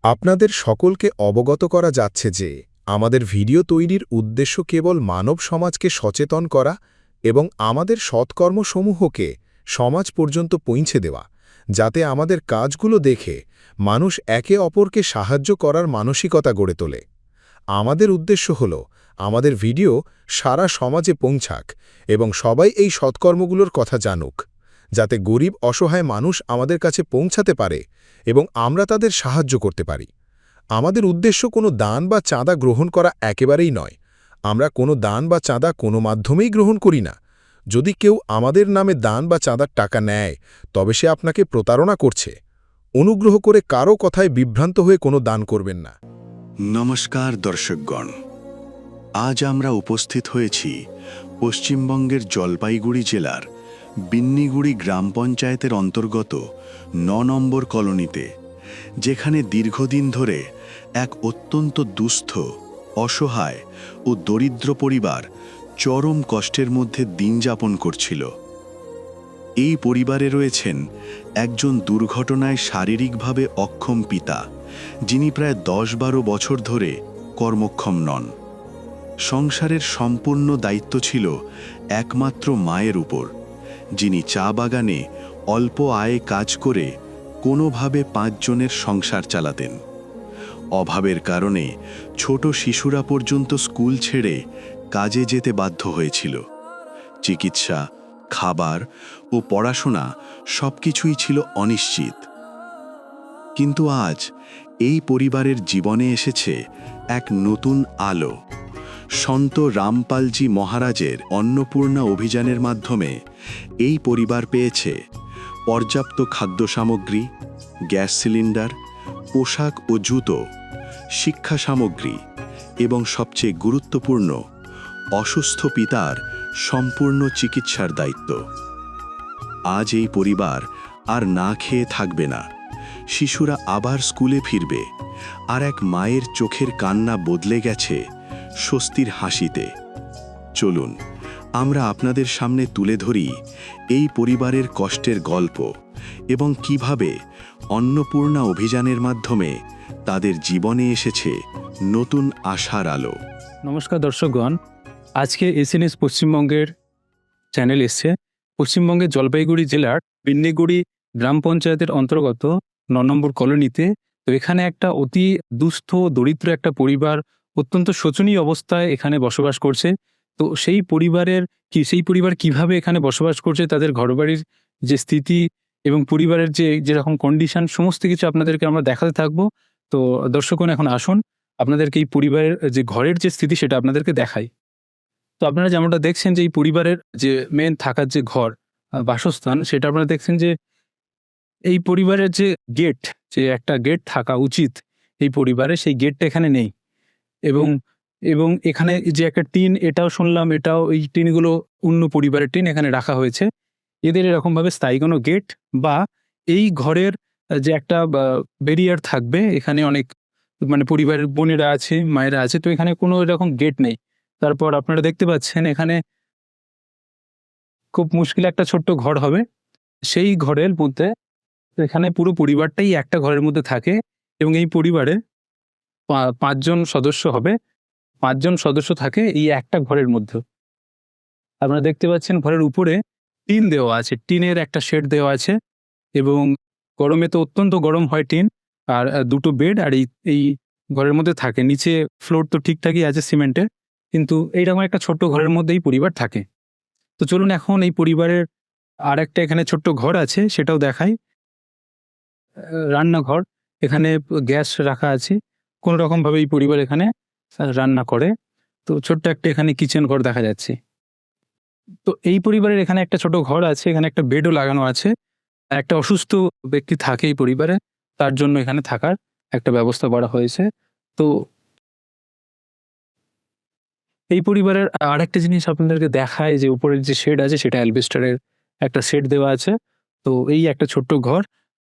আপনাদের সকলকে অবগত করা যাচ্ছে যে আমাদের ভিডিও তৈরির উদ্দেশ্য কেবল মানব সমাজকে সচেতন করা এবং আমাদের সৎকর্মসমূহকে সমাজ পর্যন্ত পৌঁছে দেওয়া, যাতে আমাদের কাজগুলো দেখে মানুষ একে অপরকে সাহায্য করার মানসিকতা গড়ে তোলে। আমাদের উদ্দেশ্য হল আমাদের ভিডিও সারা সমাজে পৌঁছাক এবং সবাই এই সৎকর্মগুলোর কথা জানুক, যাতে গরিব অসহায় মানুষ আমাদের কাছে পৌঁছাতে পারে এবং আমরা তাদের সাহায্য করতে পারি। আমাদের উদ্দেশ্য কোনো দান বা চাঁদা গ্রহণ করা একেবারেই নয়। আমরা কোনো দান বা চাঁদা কোনো মাধ্যমেই গ্রহণ করি না। যদি কেউ আমাদের নামে দান বা চাঁদার টাকা নেয়, তবে সে আপনাকে প্রতারণা করছে। অনুগ্রহ করে কারও কথায় বিভ্রান্ত হয়ে কোনো দান করবেন না। নমস্কার দর্শকগণ, আজ আমরা উপস্থিত হয়েছি পশ্চিমবঙ্গের জলপাইগুড়ি জেলার বিন্নিগুড়ি গ্রাম পঞ্চায়েতের অন্তর্গত ৯ নম্বর কলোনিতে, যেখানে দীর্ঘদিন ধরে এক অত্যন্ত দুস্থ, অসহায় ও দরিদ্র পরিবার চরম কষ্টের মধ্যে দিন যাপন করছিল। এই পরিবারে রয়েছেন একজন দুর্ঘটনায় শারীরিকভাবে অক্ষম পিতা, যিনি প্রায় ১০-১২ বছর ধরে কর্মক্ষম নন। সংসারের সম্পূর্ণ দায়িত্ব ছিল একমাত্র মায়ের উপর, যিনি চা বাগানে অল্প আয়ে কাজ করে কোনোভাবে ৫ জনের সংসার চালাতেন। অভাবের কারণে ছোট শিশুরা পর্যন্ত স্কুল ছেড়ে কাজে যেতে বাধ্য হয়েছিল। চিকিৎসা, খাবার ও পড়াশোনা সবকিছুই ছিল অনিশ্চিত। কিন্তু আজ এই পরিবারের জীবনে এসেছে এক নতুন আলো। সন্ত রামপালজি মহারাজের অন্নপূর্ণা অভিযানের মাধ্যমে এই পরিবার পেয়েছে পর্যাপ্ত খাদ্য সামগ্রী, গ্যাস সিলিন্ডার, পোশাক ও জুতো, শিক্ষা সামগ্রী এবং সবচেয়ে গুরুত্বপূর্ণ, অসুস্থ পিতার সম্পূর্ণ চিকিৎসার দায়িত্ব। আজ এই পরিবার আর না খেয়ে থাকবে না। শিশুরা আবার স্কুলে ফিরবে, আর এক মায়ের চোখের কান্না বদলে গেছে স্বস্তির হাসিতে। চলুন আমরা আপনাদের সামনে তুলে ধরি এই পরিবারের কষ্টের গল্প এবং কিভাবে অন্নপূর্ণা অভিযানের মাধ্যমে তাদের জীবনে এসেছে নতুন আশার আলো। নমস্কার দর্শকগণ, আজকে এসএনএস পশ্চিমবঙ্গের চ্যানেল এসছে পশ্চিমবঙ্গের জলপাইগুড়ি জেলার বিন্নিগুড়ি গ্রাম পঞ্চায়েতের অন্তর্গত ৯ নম্বর কলোনিতে। তো এখানে একটা অতি দুস্থ দরিদ্র একটা পরিবার অত্যন্ত শোচনীয় অবস্থায় এখানে বসবাস করছে। তো সেই পরিবার কিভাবে এখানে বসবাস করছে, তাদের ঘরবাড়ির যে স্থিতি এবং পরিবারের যেরকম কন্ডিশন, সমস্ত কিছু আপনাদেরকে আমরা দেখাতে থাকবো। তো দর্শকগণ, এখন আসুন আপনাদেরকে এই পরিবারের যে ঘরের যে স্থিতি সেটা আপনাদেরকে দেখাই। তো আপনারা যেমনটা দেখছেন যে এই পরিবারের যে মেন থাকার যে ঘর, বাসস্থান, সেটা আপনারা দেখছেন যে এই পরিবারের যে গেট, যে একটা গেট থাকা উচিত এই পরিবারে, সেই গেটটা এখানে নেই। এবং এখানে যে একটা টিন, এটাও শুনলাম এটাও এই টিনগুলো অন্য পরিবারের টিন এখানে রাখা হয়েছে। এদের এরকমভাবে স্থায়ী কোনো গেট বা এই ঘরের যে একটা ব্যারিয়ার থাকবে, এখানে অনেক পরিবারের বোনেরা আছে, মায়েরা আছে, তো এখানে কোনো এরকম গেট নেই। তারপর আপনারা দেখতে পাচ্ছেন এখানে খুব মুশকিল একটা ছোট্ট ঘর হবে। সেই ঘরের মধ্যে এখানে পুরো পরিবারটাই একটা ঘরের মধ্যে থাকে এবং এই পরিবারে ৫ জন সদস্য হবে। ৫ জন সদস্য থাকে এই একটা ঘরের মধ্যে। আপনারা দেখতে পাচ্ছেন ঘরের উপরে টিন দেওয়া আছে, টিনের একটা শেড দেওয়া আছে এবং গরমে তো অত্যন্ত গরম হয় টিন। আর 2টো বেড আর এই ঘরের মধ্যে থাকে। নিচে ফ্লোর তো ঠিকঠাকই আছে সিমেন্টের, কিন্তু এইরকম একটা ছোট্ট ঘরের মধ্যেই পরিবার থাকে। তো চলুন এখন এই পরিবারের আর একটা এখানে ছোট্ট ঘর আছে সেটাও দেখাই। রান্নাঘর, এখানে গ্যাস রাখা আছে, কোনো রকমভাবে এই পরিবার এখানে রান্না করে। তো ছোট্ট একটা এখানে কিচেন ঘর দেখা যাচ্ছে। তো এই পরিবারের এখানে একটা ছোট ঘর আছে, এখানে একটা বেডও লাগানো আছে। একটা অসুস্থ ব্যক্তি থাকে এই পরিবারে, তার জন্য এখানে থাকার একটা ব্যবস্থা করা হয়েছে। তো এই পরিবারের আরেকটা জিনিস আপনাদেরকে দেখায় যে উপরের যে শেড আছে সেটা অ্যালবেস্টারের একটা শেড দেওয়া আছে। তো এই একটা ছোট্ট ঘর,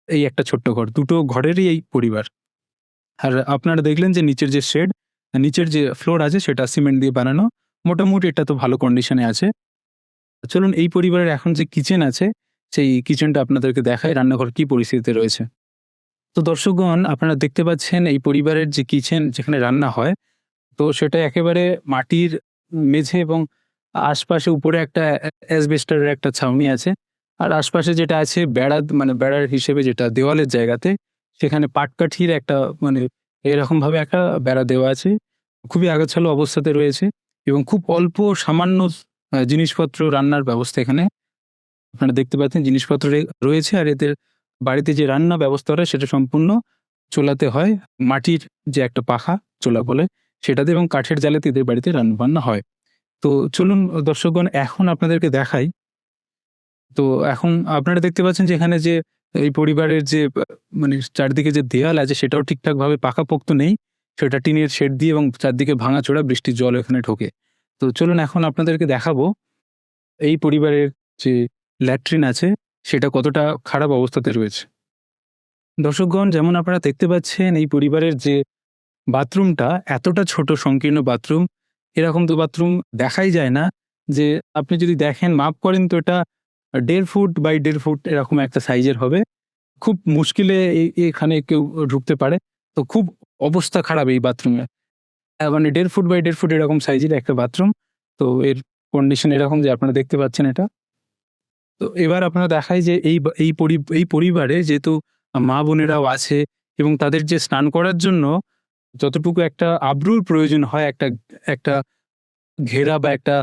এই একটা ছোট্ট ঘর, 2টো ঘরেরই এই পরিবার। আর আপনারা দেখলেন যে নিচের যে শেড, নিচের যে ফ্লোর আছে সেটা সিমেন্ট দিয়ে বানানো। মোটামুটি এটা তো ভালো কন্ডিশনে আছে। চলুন এই পরিবারের এখন যে কিচেন আছে সেই কিচেনটা আপনাদেরকে দেখায়, রান্নাঘর কি পরিস্থিতিতে রয়েছে। তো দর্শকগণ, আপনারা দেখতে পাচ্ছেন এই পরিবারের যে কিচেন যেখানে রান্না হয়, তো সেটা একেবারে মাটির মেঝে এবং আশপাশে উপরে একটা অ্যাসবেস্টারের একটা ছাউনি আছে। আর আশপাশে যেটা আছে বেড়া, মানে বেড়ার হিসেবে যেটা দেওয়ালের জায়গাতে, সেখানে পাটকাঠির একটা মানে এরকমভাবে একটা বেড়া দেওয়া আছে। খুবই আগাছালো অবস্থাতে রয়েছে এবং খুব অল্প সামান্য জিনিসপত্র রান্নার ব্যবস্থা এখানে আপনারা দেখতে পাচ্ছেন জিনিসপত্র রয়েছে। আর এদের বাড়িতে যে রান্না ব্যবস্থাটা সেটা সম্পূর্ণ চুলাতে হয়। মাটির যে একটা পাখা চুলা বলে সেটাতে, এবং কাঠের জ্বালাতে এদের বাড়িতে রান্নাবান্না হয়। তো চলুন দর্শকগণ, এখন আপনাদেরকে দেখাই। তো এখন আপনারা দেখতে পাচ্ছেন যে এখানে যে এই পরিবারের যে মানে চারদিকে যে দেয়াল আছে সেটাও ঠিকঠাকভাবে পাকাপোক্ত নেই। সেটা টিনের শেড দিয়ে এবং চারদিকে ভাঙাচোরা, বৃষ্টির জল এখানে ঢোকে। তো চলুন এখন আপনাদেরকে দেখাবো এই পরিবারের যে ল্যাট্রিন আছে সেটা কতটা খারাপ অবস্থাতে রয়েছে। দর্শকগণ, যেমন আপনারা দেখতে পাচ্ছেন এই পরিবারের যে বাথরুমটা এতটা ছোট সংকীর্ণ বাথরুম, এরকম তো বাথরুম দেখাই যায় না। যে আপনি যদি দেখেন, মাপ করেন, তো এটা ১.৫ ফুট বাই ১.৫ ফুট এরকম একটা সাইজের হবে। খুব মুশকিলে এখানে কেউ ঢুকতে পারে। তো খুব অবস্থা খারাপ এই বাথরুমের। মানে ১.৫ ফুট বাই ১.৫ ফুট এরকম সাইজের একটা বাথরুম। তো এর কন্ডিশন এরকম যে আপনারা দেখতে পাচ্ছেন এটা। তো এবার আপনারা দেখাই যে এই পরিবারে যেহেতু মা-বোনেরাও আছে এবং তাদের যে স্নান করার জন্য যতটুকু একটা আব্রুর প্রয়োজন হয়, একটা একটা ঘেরা বা একটা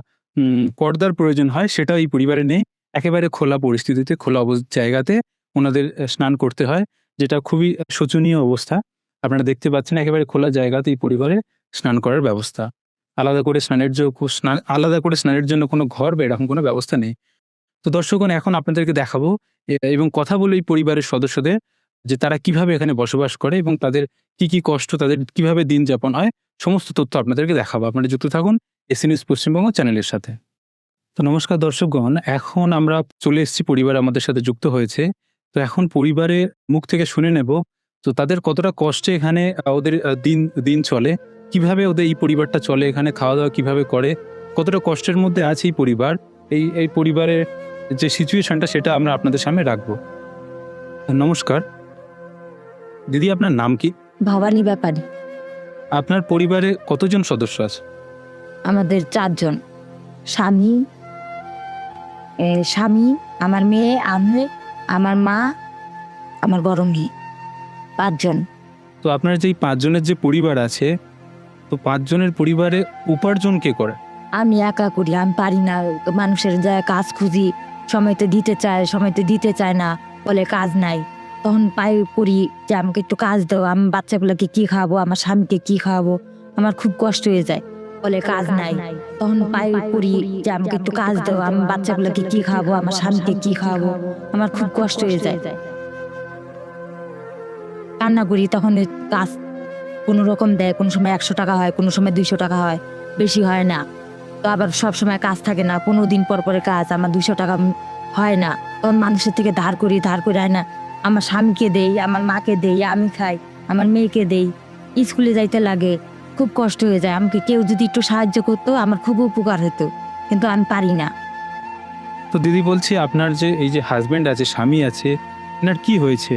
পর্দার প্রয়োজন হয়, সেটা এই পরিবারে নেই। একেবারে খোলা পরিস্থিতিতে, খোলা জায়গাতে ওনাদের স্নান করতে হয়, যেটা খুবই শোচনীয় অবস্থা। আপনারা দেখতে পাচ্ছেন একেবারে খোলা জায়গাতে এই পরিবারে স্নান করার ব্যবস্থা। আলাদা করে স্নানের জন্য কোনো ঘর বা এরকম কোনো ব্যবস্থা নেই। তো দর্শকগণ, এখন আপনাদেরকে দেখাবো এবং কথা বলে এই পরিবারের সদস্যদের যে তারা কিভাবে এখানে বসবাস করে এবং তাদের কি কষ্ট, তাদের কিভাবে দিন যাপন হয়, সমস্ত তথ্য আপনাদেরকে দেখাবো। আপনারা যুক্ত থাকুন এসি নিউজ পশ্চিমবঙ্গ চ্যানেলের সাথে। তো নমস্কার দর্শকগণ, এখন আমরা চলে এসেছি, পরিবার আমাদের সাথে যুক্ত হয়েছে। তো এখন পরিবারের মুখ থেকে শুনে নেব তো তাদের কতটা কষ্টে এখানে ওদের দিন চলে, কিভাবে ওদের এই পরিবারটা চলে, এখানে খাওয়া দাওয়া কিভাবে করে, কতটা কষ্টের মধ্যে আছে এই পরিবার। এই পরিবারের যে সিচুয়েশনটা সেটা আমরা আপনাদের সামনে রাখবো। নমস্কার দিদি, আপনার নাম কি? ভবানী ব্যাপারী। আপনার পরিবারে কতজন সদস্য আছে? আমাদের ৪ জন। স্বামী, আমার মেয়ে, আমি, আমার মা, আমার বড় মেয়ে, ৫ জন। তো আপনার যে ৫ জনের যে পরিবার আছে, তো ৫ জনের পরিবারে উপার্জন কে করে? আমি একা করি, আমি পারি না। মানুষের যায় কাজ খুঁজি, সময়তে দিতে চায়, সময়তে দিতে চায় না, বলে কাজ নাই। তখন পাই করি যে আমাকে একটু কাজ দাও, আমি বাচ্চাগুলোকে কি খাওয়াবো, আমার স্বামীকে কি খাওয়াবো, আমার খুব কষ্ট হয়ে যায়, বলে কাজ নাই। তখন পাই করি যে আমাকে একটু কাজ দাও, আমি বাচ্চাগুলোকে কি খাওয়াবো, আমার স্বামীকে কি খাওয়াবো, আমার খুব কষ্ট হয়ে যায়। রান্না করি তখন কাজ কোনো রকম দেয়, কোনো সময় ১০০ টাকা হয়, কোনো সময় ২০০ টাকা হয়, বেশি হয় না। তো আবার সব সময় কাজ থাকে না, ১৫ দিন পর পরে কাজ, আমার ২০০ টাকা হয় না। তখন মানুষের থেকে ধার করি হয় না, আমার স্বামীকে দেই, আমার মাকে দেই, আমি খাই, আমার মেয়েকে দেই, স্কুলে যাইতে লাগে, খুব কষ্ট হয়ে যায়। আমাকে কেউ যদি একটু সাহায্য করতো আমার খুব উপকার হতো, কিন্তু আমি পারি না। তো দিদি বলছি, আপনার যে এই যে হাজবেন্ড আছে, স্বামী আছে, এনার কি হয়েছে?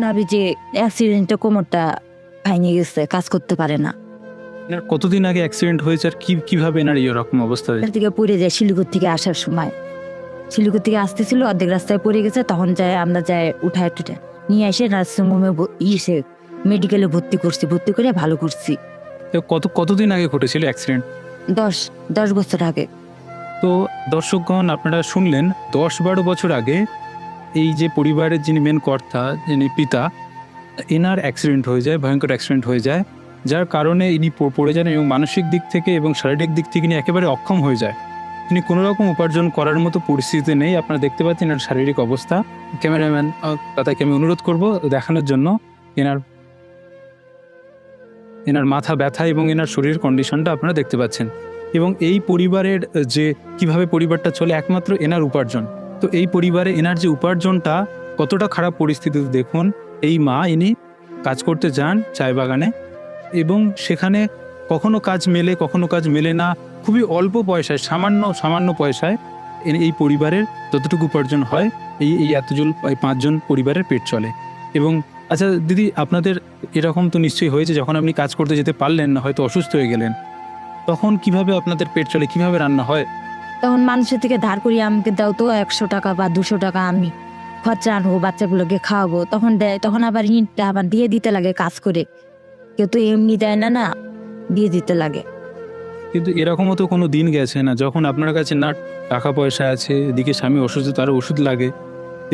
নাবি যে অ্যাক্সিডেন্টে কোমরটা ভেঙে গেছে, কাজ করতে পারে না। এনার কতদিন আগে অ্যাক্সিডেন্ট হয়েছে আর কিভাবে এনার এরকম অবস্থা হয়েছে? এখান থেকে পড়ে যায় শিলিগুড়ি থেকে আসার সময়। শিলিগুড়ি থেকে আসতেছিল, অর্ধেক রাস্তায় পড়ে গেছে, তখন আমরা উঠায় টুটে নিয়ে এসে নার্সিংহোমে মেডিকেলে ভর্তি করে ভালো করছি। তো কতদিন আগে ঘটেছিল অ্যাক্সিডেন্ট? 10 বছর আগে। তো দর্শকগণ, আপনারা শুনলেন ১০-১২ বছর আগে এই যে পরিবারের যিনি মেন কর্তা, যিনি পিতা, এনার অ্যাক্সিডেন্ট হয়ে যায়, ভয়ঙ্কর অ্যাক্সিডেন্ট হয়ে যায়, যার কারণে ইনি পড়ে যান এবং মানসিক দিক থেকে এবং শারীরিক দিক থেকে ইনি একেবারে অক্ষম হয়ে যায়। তিনি কোনো রকম উপার্জন করার মতো পরিস্থিতিতে নেই। আপনারা দেখতে পাচ্ছেন এনার শারীরিক অবস্থা। ক্যামেরাম্যান দাদাকে আমি অনুরোধ করব দেখানোর জন্য এনার মাথা ব্যথা এবং এনার শরীরের কন্ডিশনটা আপনারা দেখতে পাচ্ছেন। এবং এই পরিবারের যে কিভাবে পরিবারটা চলে, একমাত্র এনার উপার্জন। তো এই পরিবারে এনার যে উপার্জনটা কতটা খারাপ পরিস্থিতিতে দেখুন। এই মা, ইনি কাজ করতে যান চায় বাগানে এবং সেখানে কখনো কাজ মেলে, কখনো কাজ মেলে না। খুবই অল্প পয়সায়, সামান্য পয়সায় এই পরিবারের যতটুকু উপার্জন হয়, এই ৫ জন পরিবারের পেট চলে। এবং আচ্ছা দিদি, আপনাদের এরকম তো নিশ্চয়ই হয়েছে, যখন আপনি কাজ করতে যেতে পারলেন না, হয়তো অসুস্থ হয়ে গেলেন, তখন কিভাবে আপনাদের পেট চলে, কিভাবে রান্না হয়? তখন মানুষের থেকে ধার করি, আমাকে দাও তো 100 টাকা বা 200 টাকা, আমি খরচা আনবো, বাচ্চাগুলোকে খাওয়াবো। তখন দেয়, তখন আবার ইটটা আবার দিয়ে দিতে লাগে কাজ করে। কেউ তো এমনি দেয় না, না দিয়ে দিতে লাগে। কিন্তু এরকমও তো কোনো দিন গেছে না যখন আপনার কাছে না টাকা পয়সা আছে, এদিকে স্বামী অসুস্থ, তার ওষুধ লাগে,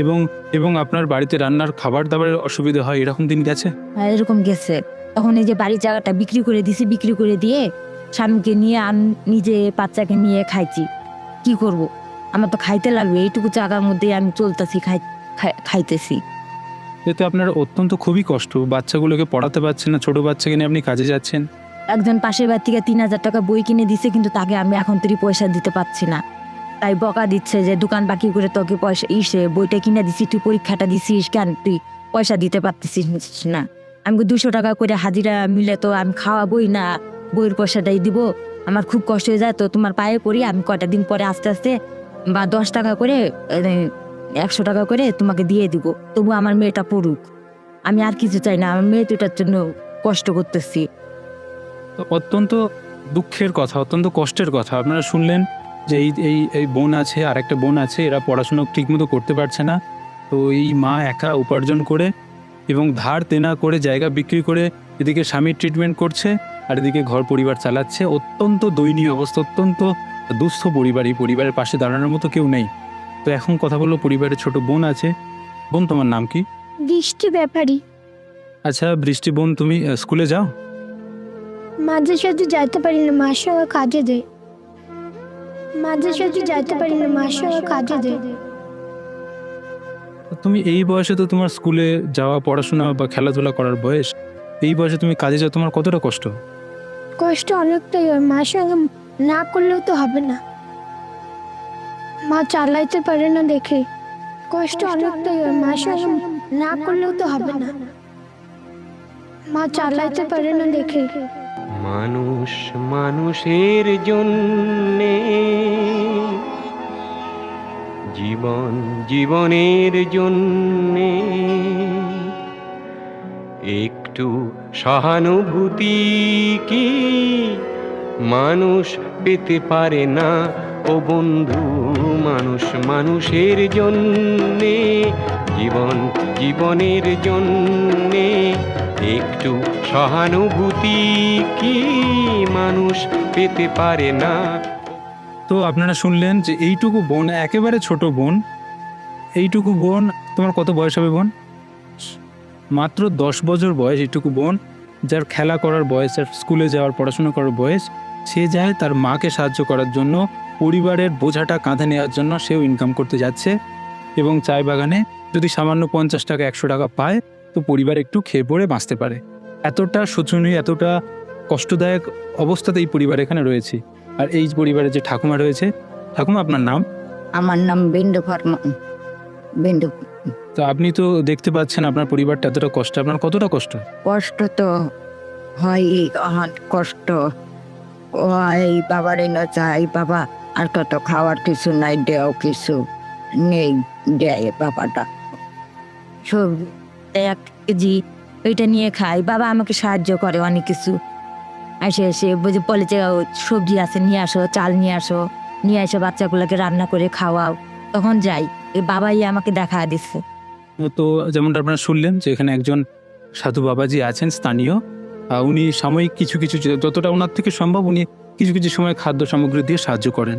এবং এবং আপনার বাড়িতে রান্নার খাবার দাবারের অসুবিধা হয়, এরকম দিন গেছে? আর এরকম গেছে। তখন এই যে বাড়ির জায়গাটা বিক্রি করে দিছি, বিক্রি করে দিয়ে স্বামীকে নিয়ে নিজে বাচ্চাকে নিয়ে খাইছি। কি করব, আমার তো খাইতে লাগবে, এইটুকু জায়গার মধ্যে আমি চলতেছি, খাইতেছি। এতে আপনার অত্যন্ত খুবই কষ্ট, বাচ্চাগুলোকে পড়াতে পারছেন না, ছোট বাচ্চাকে নিয়ে আপনি কাজে যাচ্ছেন। একজন পাশের বাড়ি থেকে 3000 টাকা বই কিনে দিছে, কিন্তু তাকে আমি এখন তুই পয়সা দিতে পারছি না। তাই বকা দিচ্ছে যে দোকান বাকি করে তোকে পয়সা বইটা কিনে দিছি, তুই পরীক্ষাটা দিছিস কেন, তুই পয়সা দিতে পারতেছিস না। আমি 200 টাকা করে হাজিরা মিলে তো আমি খাওয়াবই না, বইয়ের পয়সাটাই দিব। আমার খুব কষ্ট হয়ে যায়, তো তোমার পায়ে পড়ি, আমি কয়টা দিন পরে আস্তে আস্তে বা 10 টাকা করে 100 টাকা করে তোমাকে দিয়ে দিব, তবু আমার মেয়েটা পড়ুক। আমি আর কিছু চাই না, আমার মেয়ে দুটার জন্য কষ্ট করতেছি। তো অত্যন্ত দুঃখের কথা, অত্যন্ত কষ্টের কথা। আপনারা শুনলেন যে এই এই এই বোন আছে, আর একটা বোন আছে, এরা পড়াশোনা ঠিকমতো করতে পারছে না। তো এই মা একা উপার্জন করে এবং ধার দেনা করে, জায়গা বিক্রি করে, এদিকে স্বামীর ট্রিটমেন্ট করছে, আর এদিকে ঘর পরিবার চালাচ্ছে। অত্যন্ত দয়নীয় অবস্থা, অত্যন্ত দুস্থ পরিবার। এই পরিবারের পাশে দাঁড়ানোর মতো কেউ নেই। তো এখন কথা বলবো, পরিবারের ছোট বোন আছে। বোন, তোমার নাম কি? বৃষ্টি ব্যাপারী। আচ্ছা বৃষ্টি বোন, তুমি স্কুলে যাও? মাঝে সাঝে যাইতে পারি না, মার সঙ্গে কাজে দেয়। মাঝে সাঝে যাইতে পারি না, মার সঙ্গে কাজে দেয়। তুমি এই বয়সে, তো তোমার স্কুলে যাওয়া, পড়াশোনা বা খেলাধুলা করার বয়স, এই বয়সে তুমি কাজে যাও, তোমার কতটা কষ্ট? কষ্ট অনেকটাই হয়, মার সঙ্গে না করলেও তো হবে না। মা চালাইতে পারে না দেখে কষ্ট অনেকটাই হয়, মার সঙ্গে না করলেও তো হবে না। মা চালাইতে পারে না দেখে। মানুষ মানুষের জন্যে, জীবন জীবনের জন্যে, একটু সহানুভূতি কি মানুষ পেতে পারে না? ও বন্ধু, মানুষ মানুষের জন্যে, জীবন জীবনের জন্যে, একটু সহানুভূতি কি মানুষ পেতে পারে না? তো আপনারা শুনলেন যে এইটুকু বোন, একেবারে ছোট বোন, এইটুকু বোন, তোমার কত বয়স হবে বোন? মাত্র 10 বছর বয়স। এইটুকু বোন, যার খেলা করার বয়স, যার স্কুলে যাওয়ার, পড়াশোনা করার বয়স, সে যায় তার মাকে সাহায্য করার জন্য, পরিবারের বোঝাটা কাঁধে নেওয়ার জন্য সেও ইনকাম করতে যাচ্ছে। এবং চায় বাগানে যদি সামান্য 50 টাকা 100 টাকা পায়, তো পরিবার একটু খেয়ে পড়ে বাঁচতে পারে। এতটা শোচনীয়, এতটা কষ্টদায়ক অবস্থাতে এই পরিবার এখানে রয়েছে। আর এই পরিবারের যে ঠাকুমা রয়েছে, ঠাকুমা আপনার নাম? আমার নাম বিন্দু বর্মন। বিন্দু। তো আপনি তো দেখতে পাচ্ছেন আপনার পরিবারটা এতটা কষ্ট, আপনার কতটা কষ্ট? কষ্ট তো হয়, অনেক কষ্ট। ও এই বাবারই না চাই, বাবা আর কত খাওয়ার কিছু নাই, দেও কিছু নেই, দেয় বাবাটা। সব 1 কেজি ওইটা নিয়ে খাই, বাবা আমাকে সাহায্য করে অনেক কিছু। এসে এসে বলে যে সবজি আছে নিয়ে আসো, চাল নিয়ে আসো, নিয়ে এসে বাচ্চাগুলোকে রান্না করে খাওয়াও, তখন যাই। এই বাবাই আমাকে দেখা দিচ্ছে। তো যেমনটা আপনারা শুনলেন যে এখানে একজন সাধু বাবাজি আছেন স্থানীয়, উনি সাময়িক কিছু কিছু, যতটা ওনার থেকে সম্ভব, উনি কিছু কিছু সময় খাদ্য সামগ্রী দিয়ে সাহায্য করেন।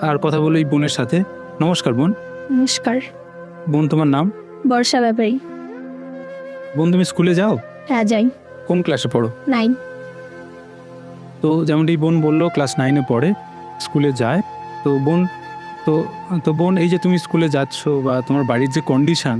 আর কথা বলো এই বোনের সাথে। নমস্কার বোন। নমস্কার। বোন, তোমার নাম? বর্ষা ব্যাপারী। বোন, তুমি স্কুলে যাও? হ্যাঁ যাই। কোন ক্লাসে পড়ো? 9। তো যেমনটি বোন বললো, ক্লাস 9-এ পড়ে, স্কুলে যায়। তো বোন, তো বোন, এই যে তুমি স্কুলে যাচ্ছ, বা তোমার বাড়ির যে কন্ডিশন,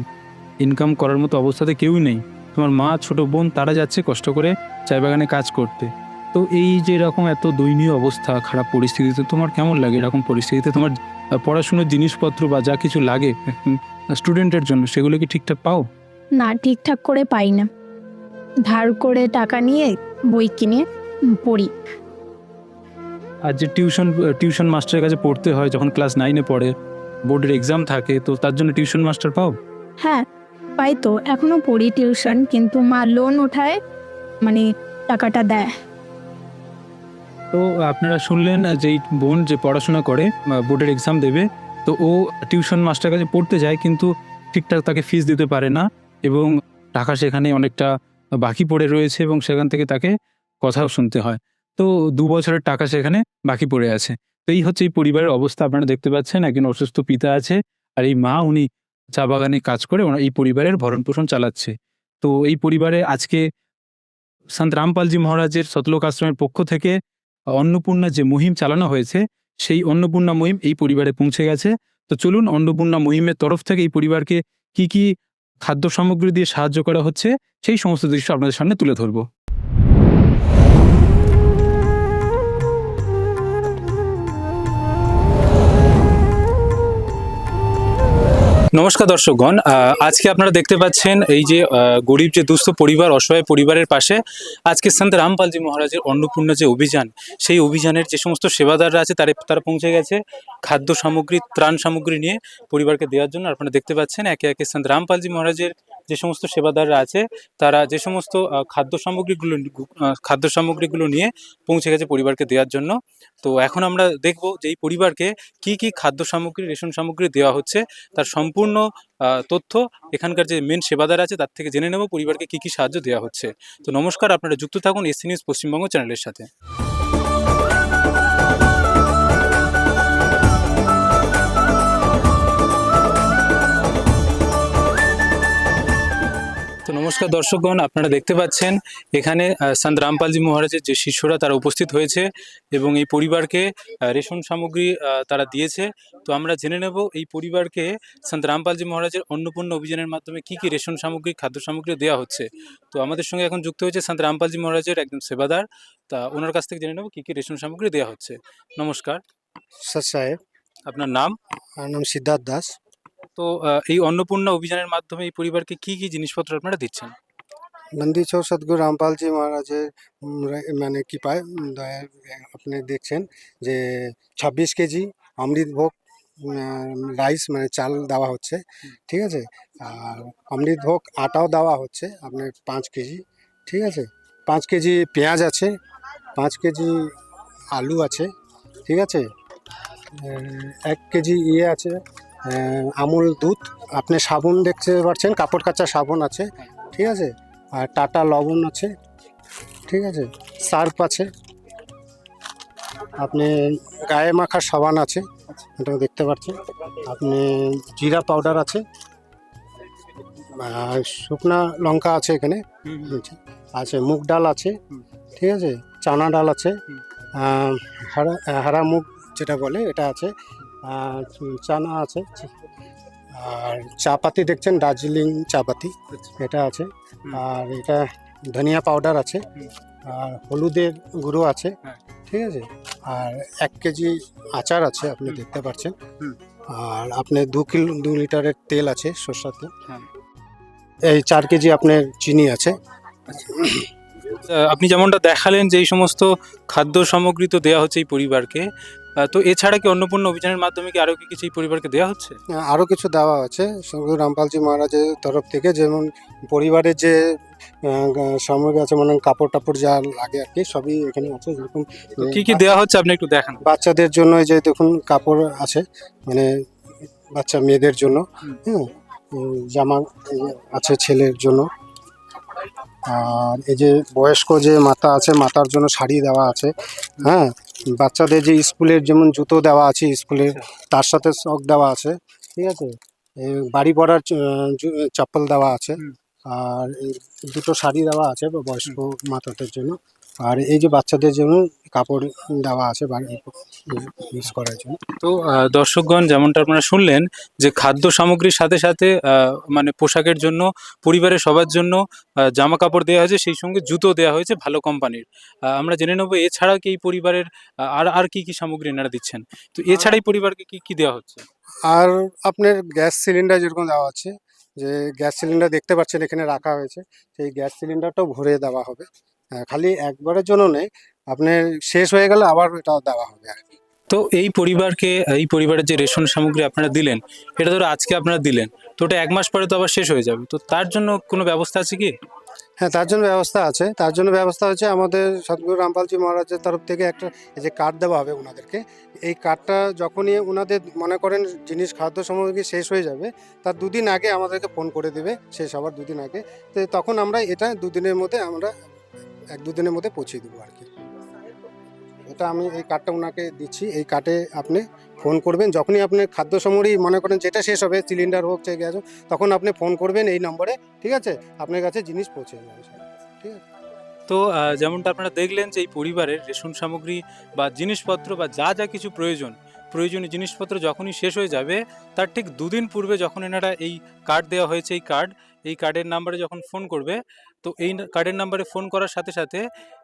ইনকাম করার মতো অবস্থাতে কেউই নেই, তোমার মা, ছোট বোন, তারা যাচ্ছে কষ্ট করে চায় বাগানে কাজ করতে। তো এই যে এরকম এত দয়নীয় অবস্থা, খারাপ পরিস্থিতিতে তোমার কেমন লাগে? এরকম পরিস্থিতিতে তোমার পড়াশোনার জিনিসপত্র বা যা কিছু লাগে স্টুডেন্টের জন্য, সেগুলো কি ঠিকঠাক পাও? না, ঠিকঠাক করে পাই না। ধার করে টাকা নিয়ে বই কিনে পড়ি। আর যে টিউশন মাস্টারের কাছে পড়তে হয়, যখন ক্লাস 9-এ পড়ে, বোর্ডের এক্সাম থাকে, তো তার জন্য টিউশন মাস্টার পাও? হ্যাঁ, পাই তো এখনো পড়ি টিউশন, কিন্তু মা লোন ওঠায় মানে টাকাটা দেয়। তো আপনারা শুনলেন যে এই বোন যে পড়াশোনা করে, বোর্ডের এক্সাম দেবে, তো ও টিউশন মাস্টার কাছে পড়তে যায়, কিন্তু ঠিকঠাক তাকে ফিস দিতে পারে না এবং টাকা সেখানে অনেকটা বাকি পড়ে রয়েছে এবং সেখান থেকে তাকে কথাও শুনতে হয়। তো 2 বছরের টাকা সেখানে বাকি পড়ে আছে। তো এই হচ্ছে এই পরিবারের অবস্থা। আপনারা দেখতে পাচ্ছেন একজন অসুস্থ পিতা আছে, আর এই মা উনি চা বাগানে কাজ করে এই পরিবারের ভরণ-পোষণ চালাচ্ছে। তো এই পরিবারে আজকে সন্ত রামপালজি মহারাজের সতলোক আশ্রমের পক্ষ থেকে অন্নপূর্ণা যে মুহিম চালানো হয়েছে, সেই অন্নপূর্ণা মুহিম এই পরিবারে পৌঁছে গেছে। তো চলুন অন্নপূর্ণা মুহিমের তরফ থেকে এই পরিবারকে কি কি খাদ্য সামগ্রী দিয়ে সাহায্য করা হচ্ছে সেই সমস্ত দৃশ্য আপনাদের সামনে তুলে ধরব। নমস্কার দর্শকগণ, আজকে আপনারা দেখতে পাচ্ছেন এই যে গরিব যে দুস্থ পরিবার, অসহায় পরিবারের পাশে আজকে সন্ত রামপালজি মহারাজের অন্নপূর্ণা যে অভিযান, সেই অভিযানের যে সমস্ত সেবাদাররা আছে তারা পৌঁছে গেছে খাদ্য সামগ্রী, ত্রাণ সামগ্রী নিয়ে পরিবারকে দেওয়ার জন্য। আপনারা দেখতে পাচ্ছেন একে একে সন্ত রামপালজি মহারাজের যে সমস্ত সেবাদাররা আছে তারা যে সমস্ত খাদ্য সামগ্রীগুলো নিয়ে পৌঁছে গেছে পরিবারকে দেওয়ার জন্য। তো এখন আমরা দেখব যে এই পরিবারকে কি কি খাদ্য সামগ্রী, রেশন সামগ্রী দেওয়া হচ্ছে, তার সম্পূর্ণ তথ্য এখানকার যে মেন সেবাদার আছে তার থেকে জেনে নেব পরিবারকে কি কি সাহায্য দেওয়া হচ্ছে। তো নমস্কার, আপনারা যুক্ত থাকুন এসসি নিউজ পশ্চিমবঙ্গ চ্যানেলের সাথে। তো নমস্কার দর্শকগণ, আপনারা দেখতে পাচ্ছেন এখানে সন্ত রামপালজি মহারাজের যে শিষ্যরা তারা উপস্থিত হয়েছে এবং এই পরিবারকে রেশন সামগ্রী তারা দিয়েছে। তো আমরা জেনে নেব এই পরিবারকে সন্ত রামপালজি মহারাজের অন্নপূর্ণা অভিযানের মাধ্যমে কি কি রেশন সামগ্রী, খাদ্য সামগ্রী দেওয়া হচ্ছে। তো আমাদের সঙ্গে এখন যুক্ত হয়েছে সন্ত রামপালজি মহারাজের একজন সেবাদার। তা ওনার কাছ থেকে জেনে নেব কি কি রেশন সামগ্রী দেওয়া হচ্ছে। নমস্কার, सच साहेब। আপনার নাম? আমার নাম সিদ্ধার্থ দাস। তো এই অন্নপূর্ণা অভিযানের মাধ্যমে এই পরিবারকে কি কি জিনিসপত্র আপনারা দিচ্ছেন? নন্দী চৌ সদ্গুরু রামপাল জি মহারাজের মানে কৃপায় দয়ার আপনি দেখছেন যে 26 কেজি অমৃতভোগ রাইস মানে চাল দেওয়া হচ্ছে, ঠিক আছে। আর অমৃতভোগ আটাও দেওয়া হচ্ছে আপনার 5 কেজি, ঠিক আছে। 5 কেজি পেঁয়াজ আছে, 5 কেজি আলু আছে, ঠিক আছে। 1 কেজি ইয়ে আছে আমুল দুধ, আপনি সাবুন দেখতে পাচ্ছেন, কাপড় কাচা সাবুন আছে, ঠিক আছে। আর টাটা লবণ আছে, ঠিক আছে। সার্ফ আছে, আপনি গায়ে মাখার সাবান আছে, এটাও দেখতে পাচ্ছেন। আপনি জিরা পাউডার আছে, আর শুকনা লঙ্কা আছে এখানে আছে, মুগ ডাল আছে, ঠিক আছে। চানা ডাল আছে, হারা মুগ যেটা বলে এটা আছে, চানা আছে। আর চা পাতি দেখছেন দার্জিলিং চা পাতি, এটা আছে। আর এটা ধনিয়া পাউডার আছে, আর হলুদের গুঁড়ো আছে, ঠিক আছে। আর 1 কেজি আচার আছে, আপনি দেখতে পাচ্ছেন। আর আপনি 2 লিটারের তেল আছে, সরষের তেল। এই 4 কেজি আপনার চিনি আছে। আপনি যেমনটা দেখালেন যে এই সমস্ত খাদ্য সামগ্রী তো দেওয়া হচ্ছে এই পরিবারকে, তো এছাড়া কি অন্নপূর্ণা অভিযানের মাধ্যমে কি আরও কি কিছু এই পরিবারকে দেওয়া হচ্ছে? আরও কিছু দেওয়া আছে সদ্গুরু রামপালজি মহারাজের তরফ থেকে, যেমন পরিবারের যে সামগ্রী আছে, মানে কাপড় টাপড় যা লাগে আর কি, সবই এখানে আছে। যেরকম তো কি কি দেওয়া হচ্ছে আপনি একটু দেখান। বাচ্চাদের জন্য এই যে দেখুন কাপড় আছে, মানে বাচ্চা মেয়েদের জন্য, হ্যাঁ, জামা আছে ছেলের জন্য। আর এই যে বয়স্ক যে মাতা আছে, মাতার জন্য শাড়ি দেওয়া আছে, হ্যাঁ। বাচ্চাদের যে স্কুলের যেমন জুতো দেওয়া আছে স্কুলের, তার সাথে সক দেওয়া আছে, ঠিক আছে। বাড়ি পড়ার চপ্পল দেওয়া আছে। আর এই 2টো শাড়ি দেওয়া আছে বয়স্ক মাতাদের জন্য। আর এই যে বাচ্চাদের জন্য কাপড় দেওয়া আছে বাড়ি ইউজ করার জন্য। তো দর্শকগণ, যেমনটা আপনারা শুনলেন যে খাদ্য সামগ্রীর সাথে সাথে মানে পোশাকের জন্য পরিবারের সবার জন্য জামা কাপড় দেওয়া হয়েছে, সেই সঙ্গে জুতো দেওয়া হয়েছে ভালো কোম্পানির। আমরা জেনে নেবো এছাড়া কি এই পরিবারের আর কি কি সামগ্রী এনারা দিচ্ছেন। তো এছাড়াই পরিবারকে কি কি দেওয়া হচ্ছে? আর আপনার গ্যাস সিলিন্ডার যেরকম দেওয়া আছে, যে গ্যাস সিলিন্ডার দেখতে পাচ্ছেন এখানে রাখা হয়েছে, সেই গ্যাস সিলিন্ডারটাও ভরে দেওয়া হবে। খালি একবারের জন্য নেই, আপনার শেষ হয়ে গেলে আবার এটাও দেওয়া হবে আর কি। তো এই পরিবারের যে রেশন সামগ্রী আপনারা দিলেন, এটা ধরো আজকে আপনারা দিলেন, তো ওটা 1 মাস পরে তো আবার শেষ হয়ে যাবে, তো তার জন্য কোনো ব্যবস্থা আছে কি? হ্যাঁ, তার জন্য ব্যবস্থা আছে। তার জন্য ব্যবস্থা হচ্ছে আমাদের সদ্গুরু রামপালজি মহারাজের তরফ থেকে একটা এই যে কার্ড দেওয়া হবে ওনাদেরকে। এই কার্ডটা যখনই ওনাদের মনে করেন জিনিস খাদ্য সামগ্রী শেষ হয়ে যাবে, তার ২ দিন আগে আমাদেরকে ফোন করে দেবে, শেষ হওয়ার ২ দিন আগে। তো তখন আমরা এটা ২ দিনের মধ্যে আমরা ১-২ দিনের মধ্যে পৌঁছিয়ে দেবো আরকি। এটা আমি এই কার্ডটা ওনাকে দিচ্ছি। এই কার্ডে আপনি ফোন করবেন। যখনই আপনার খাদ্য সামগ্রী মনে করেন যেটা শেষ হবে, সিলিন্ডার হোক, চাই গ্যাস হোক, তখন আপনি ফোন করবেন এই নম্বরে, ঠিক আছে? আপনার কাছে জিনিস পৌঁছে যাবে সব, ঠিক আছে? তো যেমনটা আপনারা দেখলেন যে এই পরিবারের রেশন সামগ্রী বা জিনিসপত্র বা যা যা কিছু প্রয়োজনীয় জিনিসপত্র যখনই শেষ হয়ে যাবে, তার ঠিক 2 দিন পূর্বে যখন এনারা এই কার্ড দেওয়া হয়েছে, এই কার্ডের নাম্বারে যখন ফোন করবে, তো এই কার্ডের নাম্বারে ফোন করার সাথে সাথে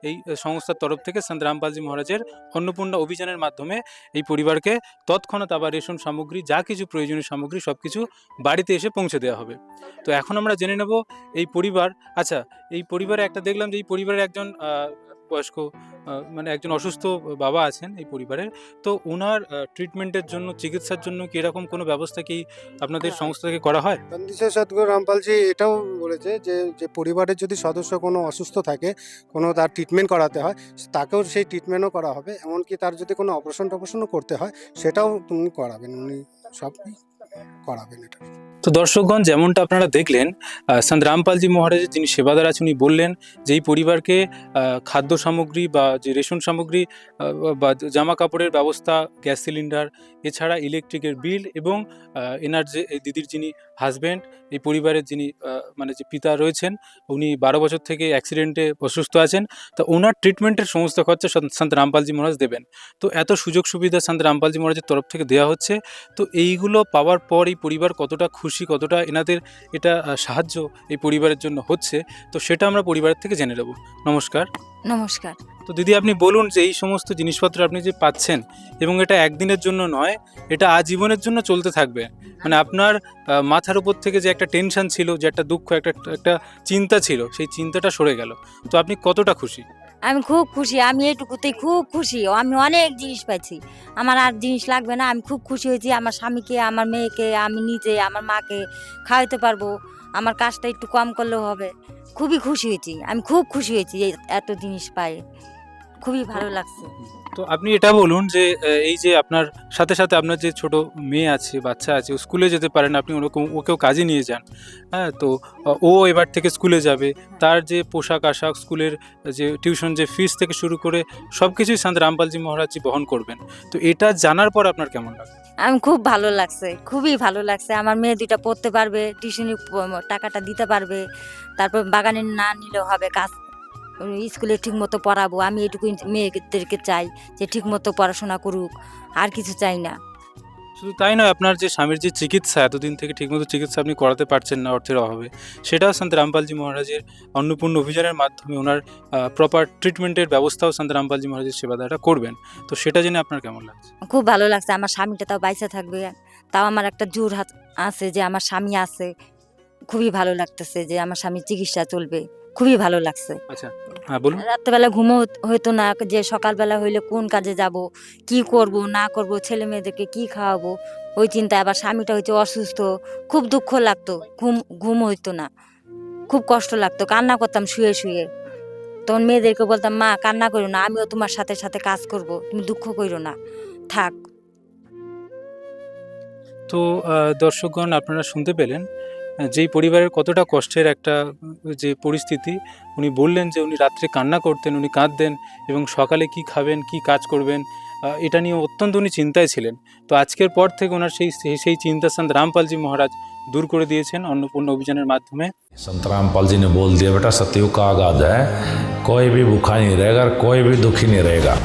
এই সংস্থার তরফ থেকে সন্ত রামপালজি মহারাজের অন্নপূর্ণা অভিযানের মাধ্যমে এই পরিবারকে তৎক্ষণাৎ আবার রেশন সামগ্রী যা কিছু প্রয়োজনীয় সামগ্রী সব কিছু বাড়িতে এসে পৌঁছে দেওয়া হবে। তো এখন আমরা জেনে নেব এই পরিবার, আচ্ছা, এই পরিবারে একটা দেখলাম যে এই পরিবারের একজন বয়স্ক মানে একজন অসুস্থ বাবা আছেন এই পরিবারের। তো উনার ট্রিটমেন্টের জন্য, চিকিৎসার জন্য কি এরকম কোনো ব্যবস্থা কি আপনাদের সংস্থা থেকে করা হয়? বন্দিশা সদ্গুরু রামপালজি এটাও বলেছে যে পরিবারের যদি সদস্য কোনো অসুস্থ থাকে, কোনো তার ট্রিটমেন্ট করাতে হয়, তাকেও সেই ট্রিটমেন্টও করা হবে। এমনকি তার যদি কোনো অপারেশন-টপারেশনও করতে হয়, সেটাও উনি করাবেন। উনি সবই করাবেন এটা। তো দর্শকগণ, যেমনটা আপনারা দেখলেন, সন্ত রামপালজি মহারাজের যিনি সেবাদার আছেন উনি বললেন যে এই পরিবারকে খাদ্য সামগ্রী বা যে রেশন সামগ্রী বা জামা কাপড়ের ব্যবস্থা, গ্যাস সিলিন্ডার, এছাড়া ইলেকট্রিকের বিল এবং এনার যে এই দিদির যিনি হাজব্যান্ড, এই পরিবারের যিনি মানে যে পিতা রয়েছেন, উনি ১২ বছর থেকে অ্যাক্সিডেন্টে অসুস্থ আছেন। তো ওনার ট্রিটমেন্টের সমস্ত খরচা সন্ত রামপালজি মহারাজ দেবেন। তো এত সুযোগ সুবিধা সন্ত রামপালজি মহারাজের তরফ থেকে দেওয়া হচ্ছে। তো এইগুলো পাওয়ার পর এই পরিবার কতটা খুশি, কতটা এনাদের এটা সাহায্য এই পরিবারের জন্য হচ্ছে, তো সেটা আমরা পরিবারের থেকে জেনে নেব। নমস্কার। নমস্কার। তো দিদি, আপনি বলুন যে এই সমস্ত জিনিসপত্র আপনি যে পাচ্ছেন এবং এটা একদিনের জন্য নয়, এটা আজীবনের জন্য চলতে থাকবে। মানে আপনার মাথার উপর থেকে যে একটা টেনশন ছিল, যে একটা দুঃখ, একটা চিন্তা ছিল, সেই চিন্তাটা সরে গেল। তো আপনি কতটা খুশি? আমি খুব খুশি, আমি এইটুকুতেই খুব খুশি। আমি অনেক জিনিস পাইছি, আমার আর জিনিস লাগবে না। আমি খুব খুশি হয়েছি, আমার স্বামীকে, আমার মেয়েকে, আমি নিজে, আমার মাকে খাওয়াতে পারবো। আমার কাজটা একটু কম করলেও হবে। খুবই খুশি হয়েছি, আমি খুব খুশি হয়েছি এত জিনিস পাই, খুবই ভালো লাগছে। তো আপনি এটা বলুন যে এই যে আপনার সাথে সাথে আপনার যে ছোট মেয়ে আছে, বাচ্চা আছে, ও স্কুলে যেতে পারে না, আপনি ওকেও কাজে নিয়ে যান। হ্যাঁ, তো ও এবার থেকে স্কুলে যাবে, তার যে পোশাক আশাক, স্কুলের যে টিউশন, যে ফিস থেকে শুরু করে সব কিছুই সন্ত রামপালজি মহারাজজি বহন করবেন। তো এটা জানার পর আপনার কেমন লাগে? আমি খুব ভালো লাগছে, খুবই ভালো লাগছে। আমার মেয়ে দুইটা পড়তে পারবে, টিউশনি টাকাটা দিতে পারবে, তারপর বাগানে না নিলেও হবে, কাজ স্কুলে ঠিক মতো পড়াবো। আমি এটুকুই মেয়েদেরকে চাই যে ঠিক মতো পড়াশোনা করুক, আর কিছু চাই না। শুধু তাই নয়, আপনার যে স্বামীর যে চিকিৎসা, এতদিন থেকে ঠিকমতো চিকিৎসা আপনি করাতে পারছেন না অর্থের অভাবে, সেটাও সন্ত রামপালজি মহারাজের অন্নপূর্ণা অভিযানের মাধ্যমে ওনার প্রপার ট্রিটমেন্টের ব্যবস্থাও সন্ত রামপালজি মহারাজের সেবাদাররা করবেন। তো সেটা জেনে আপনার কেমন লাগছে? খুব ভালো লাগছে, আমার স্বামীটা তাও বাইসা থাকবে, তাও আমার একটা জোর হাত আছে যে আমার স্বামী আছে। খুবই ভালো লাগতেছে যে আমার স্বামীর চিকিৎসা চলবে, খুবই ভালো লাগছে। আচ্ছা, হ্যাঁ বলুন। রাত্রেবেলা ঘুমও হইতো না, যে সকালবেলা হইলে কোন কাজে যাব, কি করব না করব, ছেলে মেয়েদেরকে কি খাওয়াবো, ওই চিন্তা। আবার স্বামীটা হচ্ছে অসুস্থ, খুব দুঃখ লাগতো, ঘুম হইতো না, খুব কষ্ট লাগতো, কান্না করতাম শুয়ে শুয়ে। তখন মেয়েদেরকে বলতাম, মা কান্না করো না, আমিও তোমার সাথে সাথে কাজ করব, তুমি দুঃখ করো না, থাক। তো দর্শকগণ, আপনারা শুনতে পেলেন যেই পরিবারের কতটা কষ্টের একটা যে পরিস্থিতি। উনি বললেন যে উনি রাত্রে কান্না করতেন, উনি কাঁদতেন এবং সকালে কি খাবেন, কি কাজ করবেন, এটা নিয়ে অত্যন্ত উনি চিন্তায় ছিলেন। তো আজকের পর থেকে ওনার সেই চিন্তা সন্ত রামপালজি মহারাজ দূর করে দিয়েছেন অন্নপূর্ণা অভিযানের মাধ্যমে। संत रामपाल जी ने बोल दिया, बेटा सतयुग का आगाज है, कोई भी भूखा नहीं रहेगा और कोई भी दुखी नहीं रहेगा।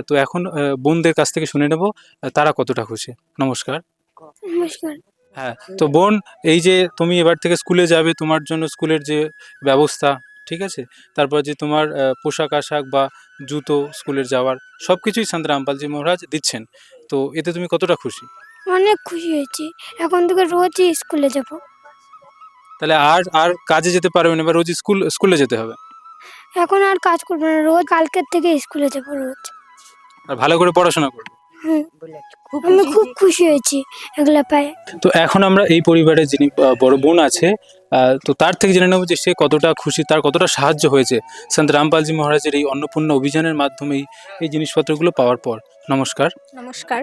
তো এখন বোনদের কাছ থেকে শুনে নেব তারা কতটা খুশি। নমস্কার। নমস্কার। হ্যাঁ, তো বোন, এই যে তুমি এবার থেকে স্কুলে যাবে, তোমার জন্য স্কুলের যে ব্যবস্থা, ঠিক আছে? তারপর যে তোমার পোশাক আশাক বা জুতো স্কুলের যাওয়ার সব কিছুই সন্ত রামপালজি মহারাজ দিচ্ছেন। তো এতে তুমি কতটা খুশি? অনেক খুশি হয়েছি, এখন থেকে রোজই স্কুলে যাব। তাহলে আর আর কাজে যেতে পারবে না, বা রোজ স্কুলে যেতে হবে। এখন আর কাজ করবো না, রোজ কালকের থেকে স্কুলে যাব রোজ। আর ভালো করে পড়াশোনা করবে। হুম, আমি খুব খুশি হয়েছি এগুলা পাই। তো এখন আমরা এই পরিবারের যিনি বড় বোন আছে, তো তার থেকে জেনে নেবো যে সে কতটা খুশি, তার কতটা সাহায্য হয়েছে সন্ত রামপালজি মহারাজের এই অন্নপূর্ণা অভিযানের মাধ্যমে এই জিনিসপত্রগুলো পাওয়ার পর। নমস্কার। নমস্কার।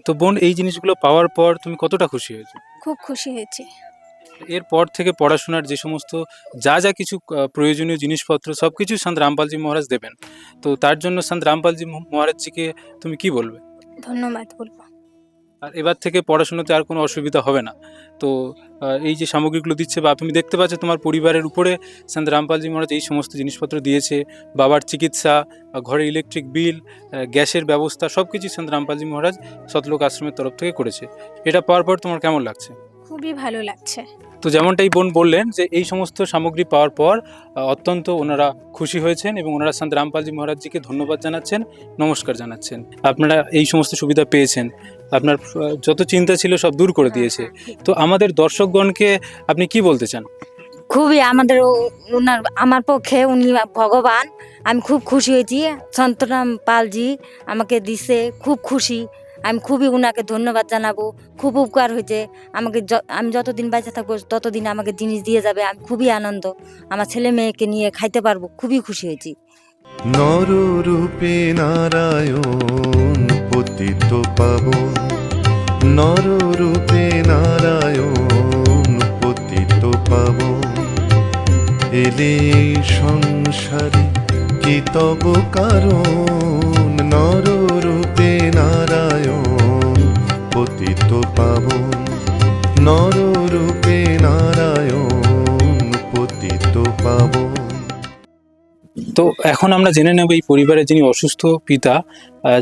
তো বোন, এই জিনিসগুলো পাওয়ার পর তুমি কতটা খুশি হয়েছো? খুব খুশি হয়েছি। এরপর থেকে পড়াশোনার যে সমস্ত যা যা কিছু প্রয়োজনীয় জিনিসপত্র সব কিছুই সন্ত রামপালজি মহারাজ দেবেন। তো তার জন্য সন্ত রামপালজি মহারাজজিকে তুমি কি বলবে? ধন্যবাদ বলবো। আর এবার থেকে পড়াশোনাতে আর কোনো অসুবিধা হবে না। তো এই যে সামগ্রীগুলো দিচ্ছে, বা তুমি দেখতে পাচ্ছ তোমার পরিবারের উপরে সন্ত রামপালজি মহারাজ এই সমস্ত জিনিসপত্র দিয়েছে, বাবার চিকিৎসা, ঘরে ইলেকট্রিক বিল, গ্যাসের ব্যবস্থা সব কিছুই সন্ত রামপালজি মহারাজ সতলোক আশ্রমের তরফ থেকে করেছে। এটা পাওয়ার পর তোমার কেমন লাগছে? খুবই ভালো লাগছে। তো যেমনটাই বোন বললেন যে এই সমস্ত সামগ্রী পাওয়ার পর অত্যন্ত ওনারা খুশি হয়েছেন এবং ওনারা সন্ত রামপালজি মহারাজজিকে ধন্যবাদ জানাচ্ছেন, নমস্কার জানাচ্ছেন। আপনারা এই সমস্ত সুবিধা পেয়েছেন, আপনার যত চিন্তা ছিল সব দূর করে দিয়েছে। তো আমাদের দর্শকগণকে আপনি কি বলতে চান? খুবই আমাদের ওনার আমার পক্ষে উনি ভগবান। আমি খুব খুশি হয়েছি, সন্তরাম পালজি আমাকে দিছে, খুব খুশি। আমি খুবই ওনাকে ধন্যবাদ জানাবো, খুব উপকার হয়েছে আমাকে। আমি যতদিন বেঁচে থাকবো ততদিন আমাকে জিনিস দিয়ে যাবে। আমি খুবই আনন্দ, আমার ছেলে মেয়েকে নিয়ে খাইতে পারবো, খুবই খুশি হয়েছি। নররূপে নারায়ণ পতিত পাবন, নররূপে নারায়ণ পতিত পাবন, এলে সংসারে কি তব কারণ, নররূপে নারায়ণ পতিত পাবন, নররূপে নারায়ণ পতিত পাবন। তো এখন আমরা জেনে নেব এই পরিবারের যিনি অসুস্থ পিতা,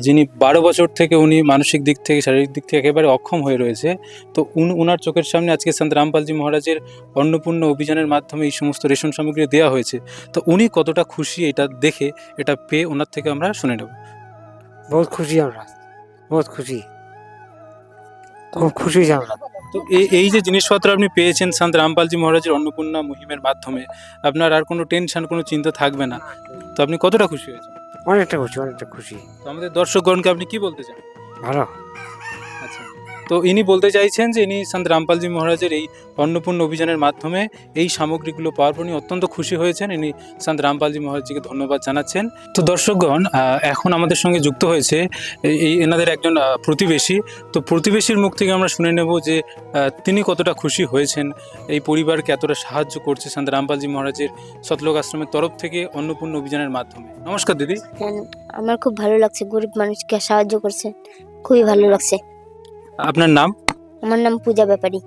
যিনি 12 বছর থেকে উনি মানসিক দিক থেকে শারীরিক দিক থেকে একেবারে অক্ষম হয়ে রয়েছে। তো ওনার চোখের সামনে আজকে সন্ত রামপালজি মহারাজের অন্নপূর্ণা অভিযানের মাধ্যমে এই সমস্ত রেশন সামগ্রী দেওয়া হয়েছে। তো উনি কতটা খুশি এটা দেখে, এটা পেয়ে ওনার থেকে আমরা শুনে নেব। बहुत खुशी আমরা, बहुत খুশি, খুব খুশি আমরা। তো এই যে জিনিসপত্র আপনি পেয়েছেন সন্ত রামপালজি মহারাজের অন্নপূর্ণা মুহিমের মাধ্যমে, আপনার আর কোনো টেনশন, কোনো চিন্তা থাকবে না। তো আপনি কতটা খুশি হয়েছেন? অনেকটা খুশি, অনেকটা খুশি। তো আমাদের দর্শকগণকে আপনি কি বলতে চান? ভালো। আচ্ছা, তো ইনি বলতে চাইছেন যে ইনি সন্ত রামপালজি মহারাজের এই অন্নপূর্ণা অভিযানের মাধ্যমে এই সামগ্রীগুলো পাওয়ার পর ইনি অত্যন্ত খুশি হয়েছেন। ইনি সন্ত রামপালজি মহারাজজিকে ধন্যবাদ জানাচ্ছেন। তো দর্শকগণ, এখন আমাদের সঙ্গে যুক্ত হয়েছে এনাদের একজন প্রতিবেশী। তো প্রতিবেশীর মুখ থেকে আমরা শুনে নেব যে তিনি কতটা খুশি হয়েছেন, এই পরিবারকে এতটা সাহায্য করছে সন্ত রামপালজি মহারাজের সতলোক আশ্রমের তরফ থেকে অন্নপূর্ণা অভিযানের মাধ্যমে। নমস্কার দিদি। আমার খুব ভালো লাগছে, গরিব মানুষকে সাহায্য করছে, খুবই ভালো লাগছে। আপনার নাম? আমার নাম পূজা ব্যাপারী।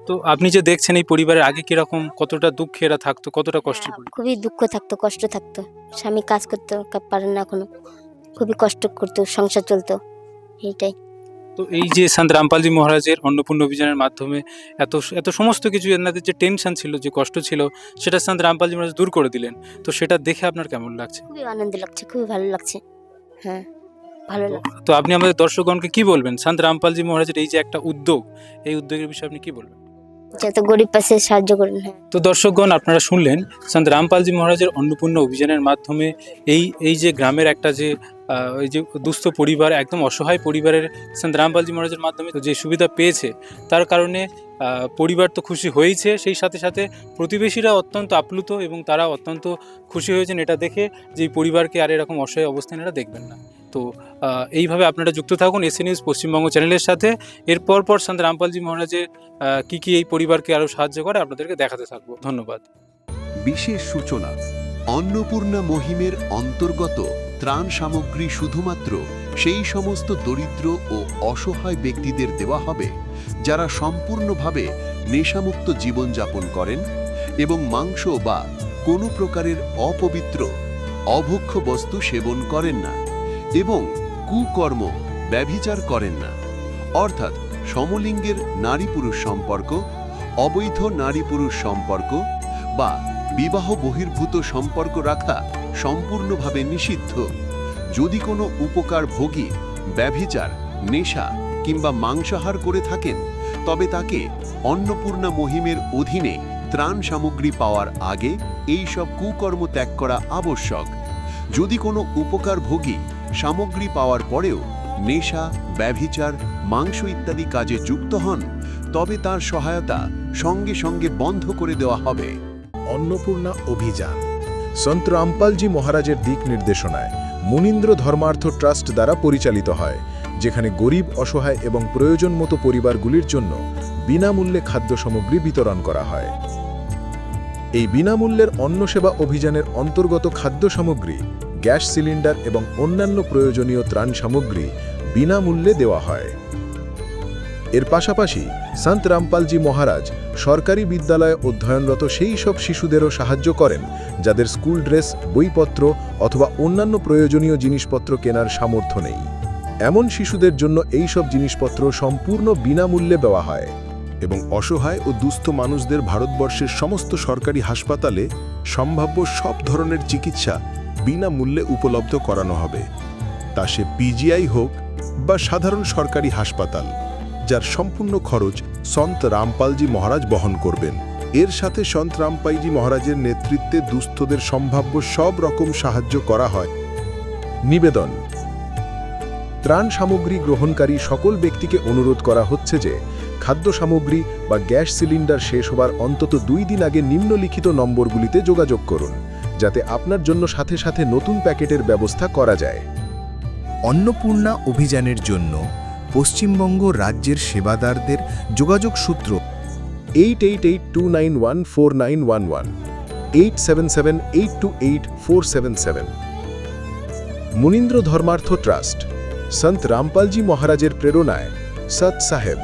তো আপনি যে দেখছেন এই পরিবারের আগে কিরকম, কতটা দুঃখে এরা থাকতো, কতটা কষ্টে পড়তো? খুবই দুঃখ থাকতো, কষ্ট থাকতো, স্বামী কাজ করতে পারে না এখনো, খুবই কষ্ট করতো, সংসার চলতো, এইটাই। তো এই যে সন্ত রামপালজি মহারাজের অন্নপূর্ণা অভিযানের মাধ্যমে এত এত সমস্ত কিছু, এনাদের যে টেনশন ছিল, যে কষ্ট ছিল, সেটা সন্ত রামপালজি মহারাজ দূর করে দিলেন। তো সেটা দেখে আপনার কেমন লাগছে? খুবই আনন্দ লাগছে, খুবই ভালো লাগছে। হ্যাঁ, ভালো লাগছে। তো আপনি আমাদের দর্শকগণকে কি বলবেন সন্ত রামপালজি মহারাজের এই যে একটা উদ্যোগ, এই উদ্যোগের বিষয়ে আপনি কি বলবেন? যত গরিব পাশে সাহায্য করেন। হ্যাঁ, তো দর্শকগণ, আপনারা শুনলেন সন্ত রামপালজি মহারাজের অন্নপূর্ণা অভিযানের মাধ্যমে এই যে গ্রামের একটা যে ওই যে দুস্থ পরিবার, একদম অসহায় পরিবারের সন্ত রামপালজি মহারাজের মাধ্যমে যে সুবিধা পেয়েছে, তার কারণে পরিবার তো খুশি হয়েছে, সেই সাথে সাথে প্রতিবেশীরা অত্যন্ত আপ্লুত এবং তারা অত্যন্ত খুশি হয়েছেন এটা দেখে যে এই পরিবারকে আর এরকম অসহায় অবস্থায় এরা দেখবেন না। তো এইভাবে আপনারা যুক্ত থাকুন এসএ নিউজ পশ্চিমবঙ্গ চ্যানেলের সাথে। এরপর সন্ত রামপালজি মহারাজের কি এই পরিবারকে আরও সাহায্য করে আপনাদেরকে দেখাতে থাকবো। ধন্যবাদ। বিশেষ সূচনা, অন্নপূর্ণা মহিমের অন্তর্গত ত্রাণ সামগ্রী শুধুমাত্র সেই সমস্ত দরিদ্র ও অসহায় ব্যক্তিদের দেওয়া হবে যারা সম্পূর্ণভাবে নেশামুক্ত জীবনযাপন করেন এবং মাংস বা কোনো প্রকারের অপবিত্র অভক্ষ্য বস্তু সেবন করেন না এবং কুকর্ম ব্যভিচার করেন না, অর্থাৎ সমলিঙ্গের নারী পুরুষ সম্পর্ক, অবৈধ নারী পুরুষ সম্পর্ক বা বিবাহ বহির্ভূত সম্পর্ক রাখা সম্পূর্ণভাবে নিষিদ্ধ। যদি কোনো উপকার ভোগী ব্যভিচার, নেশা কিংবা মাংসাহার করে থাকেন, তবে তাকে অন্নপূর্ণা মহিমের অধীনে ত্রাণ সামগ্রী পাওয়ার আগে এই সব কুকর্ম ত্যাগ করা আবশ্যক। যদি কোনো উপকার ভোগী সামগ্রী পাওয়ার পরেও নেশা, ব্যভিচার, মাংস ইত্যাদি কাজে যুক্ত হন, তবে তার সহায়তা সঙ্গে সঙ্গে বন্ধ করে দেওয়া হবে। অন্নপূর্ণা অভিযান সন্ত রামপালজি মহারাজের দিক নির্দেশনায় মুনীন্দ্র ধর্মার্থ ট্রাস্ট দ্বারা পরিচালিত হয়, যেখানে গরিব, অসহায় এবং প্রয়োজন মতো পরিবারগুলির জন্য বিনামূল্যে খাদ্য সামগ্রী বিতরণ করা হয়। এই বিনামূল্যের অন্ন সেবা অভিযানের অন্তর্গত খাদ্য সামগ্রী, গ্যাস সিলিন্ডার এবং অন্যান্য প্রয়োজনীয় ত্রাণ সামগ্রী বিনামূল্যে দেওয়া হয়। এর পাশাপাশি সন্ত রামপালজি মহারাজ সরকারি বিদ্যালয়ে অধ্যয়নরত সেই সব শিশুদেরও সাহায্য করেন যাদের স্কুল ড্রেস, বইপত্র অথবা অন্যান্য প্রয়োজনীয় জিনিসপত্র কেনার সামর্থ্য নেই। এমন শিশুদের জন্য এই সব জিনিসপত্র সম্পূর্ণ বিনামূল্যে দেওয়া হয় এবং অসহায় ও দুস্থ মানুষদের ভারতবর্ষের সমস্ত সরকারি হাসপাতালে সম্ভাব্য সব ধরনের চিকিৎসা বিনামূল্যে উপলব্ধ করানো হবে, তা সে পিজিআই হোক বা সাধারণ সরকারি হাসপাতাল, যার সম্পূর্ণ খরচ সন্ত রামপালজি মহারাজ বহন করবেন। এর সাথে সন্ত রামপালজি মহারাজের নেতৃত্বে দুস্থদের সম্ভাব্য সব রকম সাহায্য করা হয়। নিবেদন: ত্রাণ সামগ্রী গ্রহণকারী সকল ব্যক্তিকে অনুরোধ করা হচ্ছে যে খাদ্য সামগ্রী বা গ্যাস সিলিন্ডার শেষ হবার অন্তত 2 দিন আগে নিম্নলিখিত নম্বরগুলিতে যোগাযোগ করুন, যাতে আপনার জন্য সাথে সাথে নতুন প্যাকেটের ব্যবস্থা করা যায়। অন্নপূর্ণা অভিযানের জন্য পশ্চিমবঙ্গ রাজ্যের সেবাদারদের যোগাযোগ সূত্র 8882914911, 8778284777। মুনীন্দ্র ধর্মার্থ ট্রাস্ট সন্ত রামপালজি মহারাজের প্রেরণায় সৎ সাহেব